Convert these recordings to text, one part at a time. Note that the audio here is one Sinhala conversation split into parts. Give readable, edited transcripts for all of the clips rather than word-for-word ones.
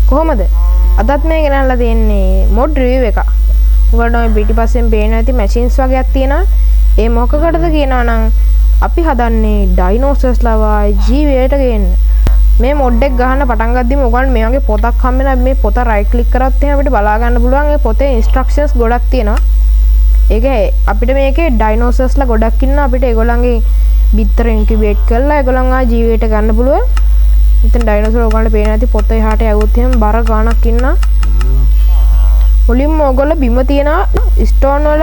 කොහොමද? අදත් මේ ගෙනල්ලා තියෙන්නේ මොඩ් රිවිව් එක. උගලට මේ පිටිපස්සෙන් පේන ඇති මැෂින්ස් වගේක් තියෙනවා. ඒ මොකකටද කියනවා නම් අපි හදන්නේ ඩයිනෝසර්ස් ලවා ජීවිතයට ගේන්න. මේ මොඩ් එක ගහන්න පටන් ගද්දිම උගලට මේ වගේ පොතක් හම්බෙනවා. මේ පොත රයිට් ක්ලික් කරත් එහෙනම් අපිට බලා ගන්න පුළුවන්. ඒ පොතේ ඉන්ස්ට්‍රක්ෂන්ස් ගොඩක් තියෙනවා. ඒක අපිට මේකේ ඩයිනෝසර්ස්ලා ගොඩක් ඉන්නවා. අපිට ඒගොල්ලන්ගේ බිත්තර ඉන්කියුබේට් කරලා ඒගොල්ලන් ආ ජීවිතයට ගන්න පුළුවන්. ඉතින් ඩයිනෝසර් ඔයගොල්ලන්ට පේන ඇති පොත එහාට යවුවොත් එහෙනම් බර ගාණක් ඉන්නවා. මුලින්ම ඔයගොල්ලෝ බිම තියෙන ස්ටෝන් වල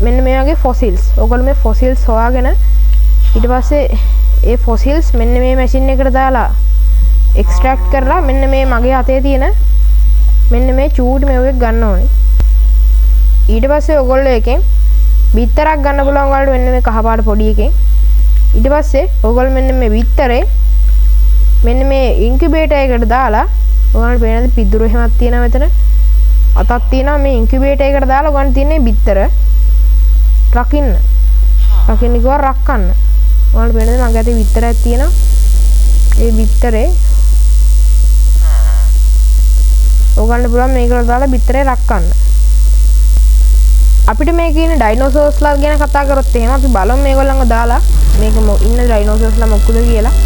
මෙන්න මේ වගේ ෆොසිල්ස්. ඔයගොල්ලෝ මේ ෆොසිල්ස් හොයාගෙන ඊට පස්සේ ඒ ෆොසිල්ස් මෙන්න මේ මැෂින් එකට දාලා එක්ස්ට්‍රැක්ට් කරලා මෙන්න මේ මගේ අතේ තියෙන මෙන්න මේ චූටි මේවෙක් ගන්න ඕනේ. ඊට පස්සේ ඔයගොල්ලෝ එකෙන් බිත්තරක් ගන්න පුළුවන් වලට මෙන්න මේ කහපාට පොඩි එකෙන්. ඊට පස්සේ ඔයගොල්ලෝ මෙන්න මේ බිත්තරේ මෙන්න මේ ඉන්කියුබේටර් එකට දාලා ඔයාලට පේනද පිදුරු එහෙමක් තියෙනවා මෙතන අතක් තියෙනවා මේ ඉන්කියුබේටර් එකට දාලා ඔයාලට තියෙන්නේ බිත්තර රකින්න කිව්වා රක්කන්න ඔයාලට පේනද මගේ අතේ බිත්තරයක් තියෙනවා ඒ බිත්තරේ ඔයාලට පුළුවන් මේකට දාලා බිත්තරේ රක්කන්න අපිට මේ කියන ඩයිනෝසර්ස්ලා ගැන කතා කරොත් එහෙම අපි බලමු මේගොල්ලන්ව දාලා මේක ඉන්න ඩයිනෝසර්ස්ලා මොකද කියලා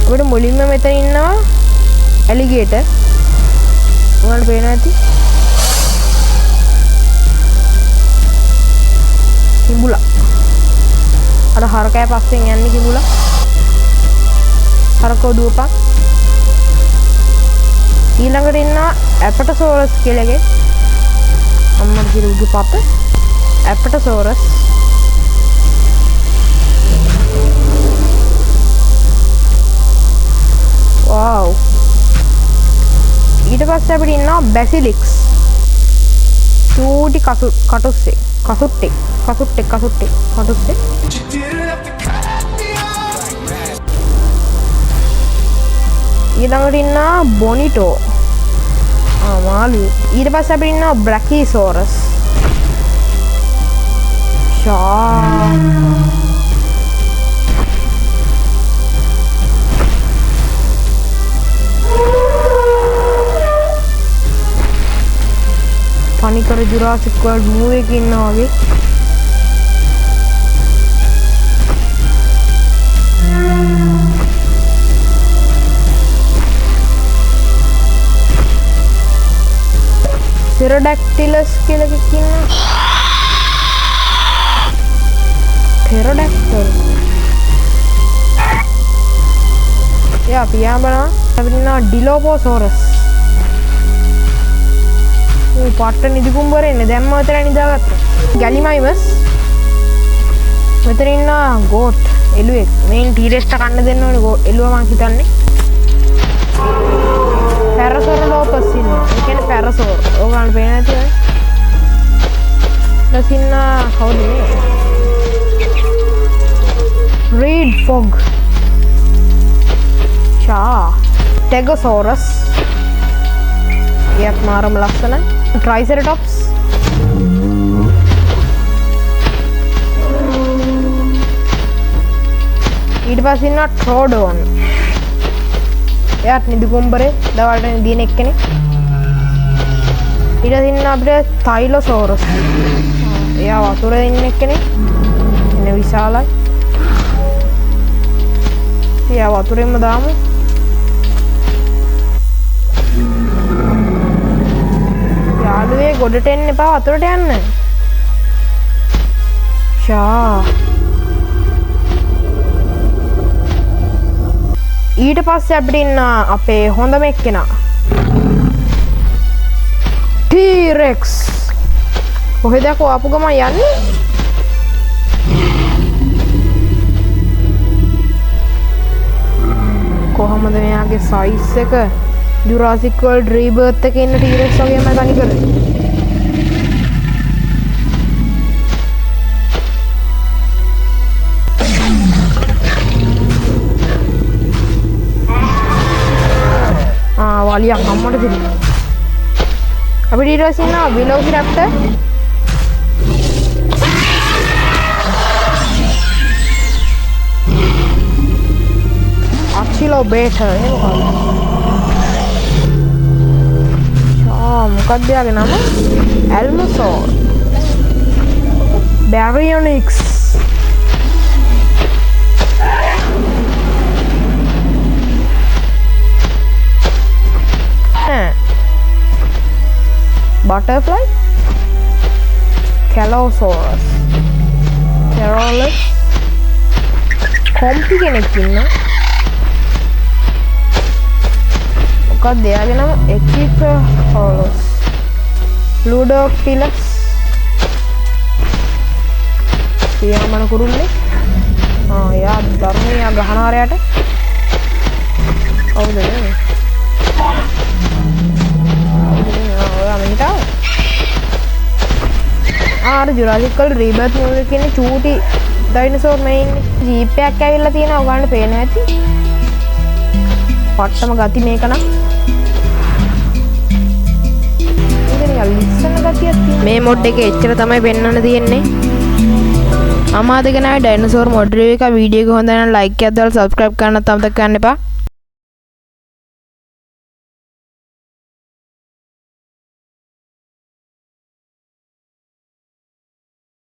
අපිට මුලින්ම මෙතන ඉන්නවා ඇලිගේටර්. ඔයාලට පේනවා ඇති. කිඹුලා. අර හරකයා පස්සෙන් යන්නේ කිඹුලා. හරකෝ දුවපන්. ඊළඟට ඉන්නවා ඇපටසෝරස් කියලා එකේ. අම්මට කිරි උඩු පත. ඇපටසෝරස්. wow ඊට පස්සේ අපිට ඉන්නවා බැසිලික්ස් චූටි කටුස්සේ ඊළඟට ඉන්නවා බොනිටෝ මාළු ඊට පස්සේ අපිට ඉන්නවා බ්‍රැකිසෝරස් පනිකර ජුරාසික් වර්ල්ඩ් මූවි එකේ ඉන්නවා වගේ පෙරොඩැක්ටිලස් කියලා එකක් ඉන්නවා පෙරොඩැක්ටල් යා පියාඹනවා අපිට ඉන්නවා ඩිලෝපෝසෝරස් පාට්ට නිදි කුඹරේ දැම්ම අතර නිදාගත්තා. ගැලිමයිමස්. මෙතන ඉන්න ගෝට් එළුවෙක්. මේන් ටීරෙස්ට කන්න දෙන්න ඕනේ එළුව මං හිතන්නේ. පැරසොරලෝපස් ඉන්නවා. ඒ කියන්නේ පැරසොර. ඕගොල්ලන්ට පේන්නේ නැති නේ. ඊට ඉන්න කවුද මේ? Reed frog. ටෙගොසෝරස්. එයත් මාරම ලස්සනයි. Triceratops ඊට පස්සේ ඉන්නවා Troodon එයාත් නිදි කුඹරේ දවල්ට නිදින එක්කනේ ඊට පස්සේ ඉන්නවා අපිට Tylosaurus එයා වතුරේ ඉන්න එක්කනේ ඉන්න විශාලයි එයා වතුරෙන්ම දාමු යාළුවේ ගොඩට එන්න එපා වතුරට යන්න. ඊට පස්සේ අපිට ඉන්න අපේ හොඳම එක්කෙනා. T-Rex. කොහෙද ආපු ගමන් යන්නේ? කොහොමද මෙයාගේ සයිස් එක? Jurassic World Rebirth එකේ ඉන්න T-Rex වගේම තනි කරේ. වලියක් අම්මට දෙන්න. අපිට ඊට පස්සේ ඉන්නවා Velociraptor. Achilobacter එහෙම මොකක්ද යාගේ නම? Allosaur. Baryonyx. Butterfly. Calosaurus. Carolus. Compy කෙනෙක් ඉන්නවා. මොකක්ද එයාගේ නම? Echiphilus. Ludophilus. පියාඹන කුරුල්ලේ. යා ධර්මයේ යා ගහනාරයට. කවුද මේ? ඔයා මෙන්නට ආව. ආර ජුරාසික් වල රීබර්ත් මූවි එකේ ඉන්නේ චූටි ඩයිනෝසෝර් මේ ඉන්නේ. ජීප් එකක් ඇවිල්ලා තියෙනවා ඔයගොල්ලන්ට පේනවා ඇති. පට්ටම ගති මේක නම්. මේ මොඩ් එකේ එච්චර තමයි පෙන්වන්න තියෙන්නේ. අමාදගෙන ආවේ ඩයිනෝසෝර් මොඩ් රිවිව් එක වීඩියෝ එක හොඳ නම් ලයික් එකක් දාලා සබ්ස්ක්‍රයිබ් කරන්න අමතක කරන්න එපා.